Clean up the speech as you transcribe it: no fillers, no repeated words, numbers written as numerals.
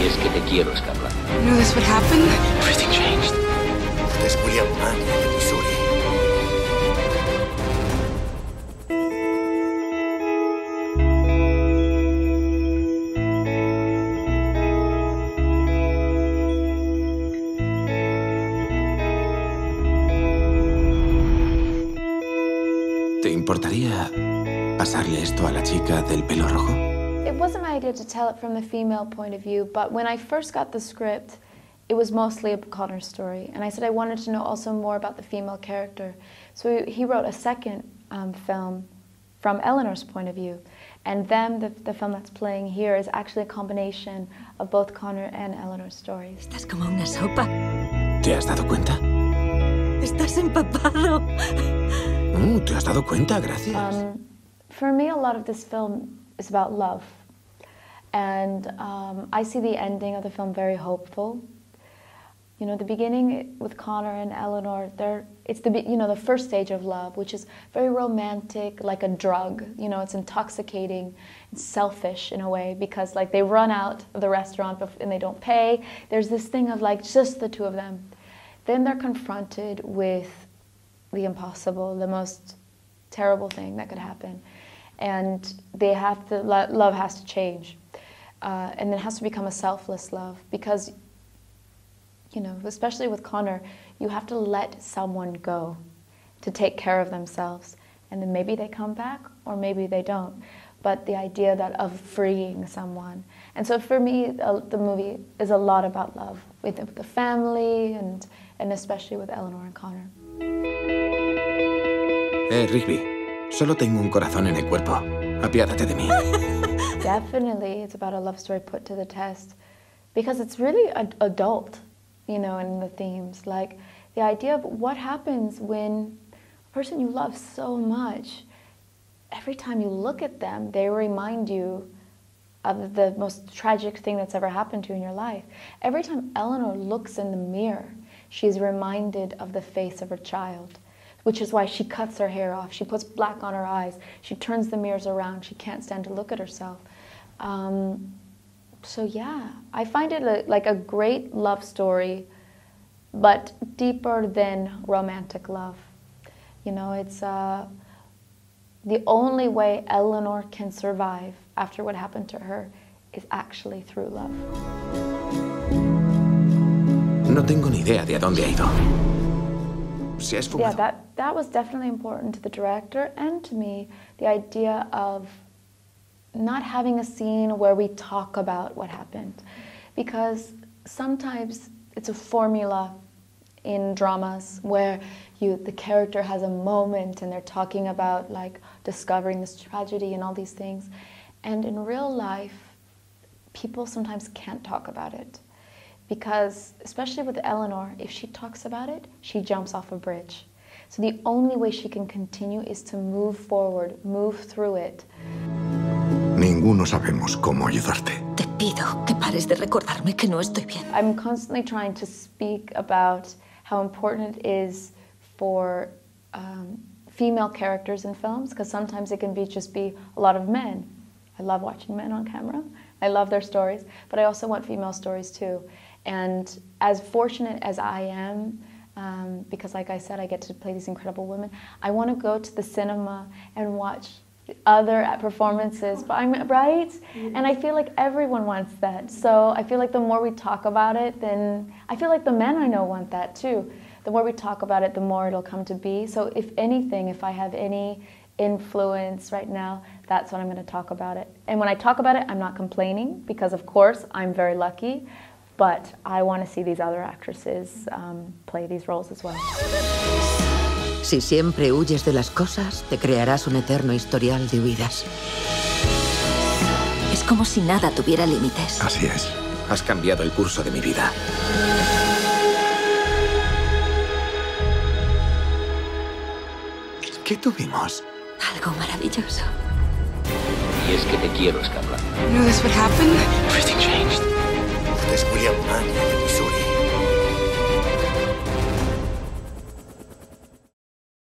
Y es que te quiero escapar. You knew this would happen? Everything changed. Es William Mann de Missouri. ¿Te importaría pasarle esto a la chica del pelo rojo? It wasn't my idea to tell it from the female point of view, but when I first got the script, it was mostly a Connor story. And I said I wanted to know also more about the female character. So he wrote a second film from Eleanor's point of view. And then the film that's playing here is actually a combination of both Connor and Eleanor's stories. Estás como una sopa. ¿Te has dado cuenta? Estás empapado. ¿Te has dado cuenta? Gracias. For me, a lot of this film is about love. And I see the ending of the film very hopeful. You know, the beginning with Connor and Eleanor, it's the first stage of love, which is very romantic, like a drug. You know, it's intoxicating, it's selfish in a way, because like they run out of the restaurant and they don't pay. There's this thing of like just the two of them. Then they're confronted with the impossible, the most terrible thing that could happen. And they have to, love has to change. And it has to become a selfless love, because, you know, especially with Connor, you have to let someone go to take care of themselves. And then maybe they come back, or maybe they don't. But the idea of freeing someone. And so for me, the movie is a lot about love, with the family, and especially with Eleanor and Connor. Rigby, solo tengo un corazón en el cuerpo. Apiádate de mí. Definitely, it's about a love story put to the test, because it's really adult, you know, in the themes. Like the idea of what happens when a person you love so much, every time you look at them, they remind you of the most tragic thing that's ever happened to you in your life. Every time Eleanor looks in the mirror, she's reminded of the face of her child, which is why she cuts her hair off, she puts black on her eyes, she turns the mirrors around, she can't stand to look at herself. So yeah, I find it like a great love story, but deeper than romantic love. You know, it's the only way Eleanor can survive after what happened to her is actually through love. No tengo ni idea de a dónde ha ido. ¿Se ha esfumado? Yeah, that was definitely important to the director and to me, the idea of not having a scene where we talk about what happened. Because sometimes it's a formula in dramas where the character has a moment and they're talking about like discovering this tragedy and all these things. And in real life, people sometimes can't talk about it. Because, especially with Eleanor, if she talks about it, she jumps off a bridge. So the only way she can continue is to move forward, move through it. Ninguno sabemos cómo ayudarte. Te pido que pares de recordarme que no estoy bien. I'm constantly trying to speak about how important it is for female characters in films, because sometimes it can just be a lot of men. I love watching men on camera. I love their stories, but I also want female stories too. And as fortunate as I am, because like I said, I get to play these incredible women, I want to go to the cinema and watch other performances, right? And I feel like everyone wants that. So I feel like the more we talk about it, then I feel like the men I know want that too. The more we talk about it, the more it'll come to be. So if anything, if I have any influence right now, that's when I'm going to talk about it. And when I talk about it, I'm not complaining, because of course I'm very lucky, but I want to see these other actresses play these roles as well. Si siempre huyes de las cosas, te crearás un eterno historial de huidas. Es como si nada tuviera límites. Así es. Has cambiado el curso de mi vida. ¿Qué tuvimos? Algo maravilloso. Y es que te quiero escapar. You knew this would happen? Everything changed. Es William Mann de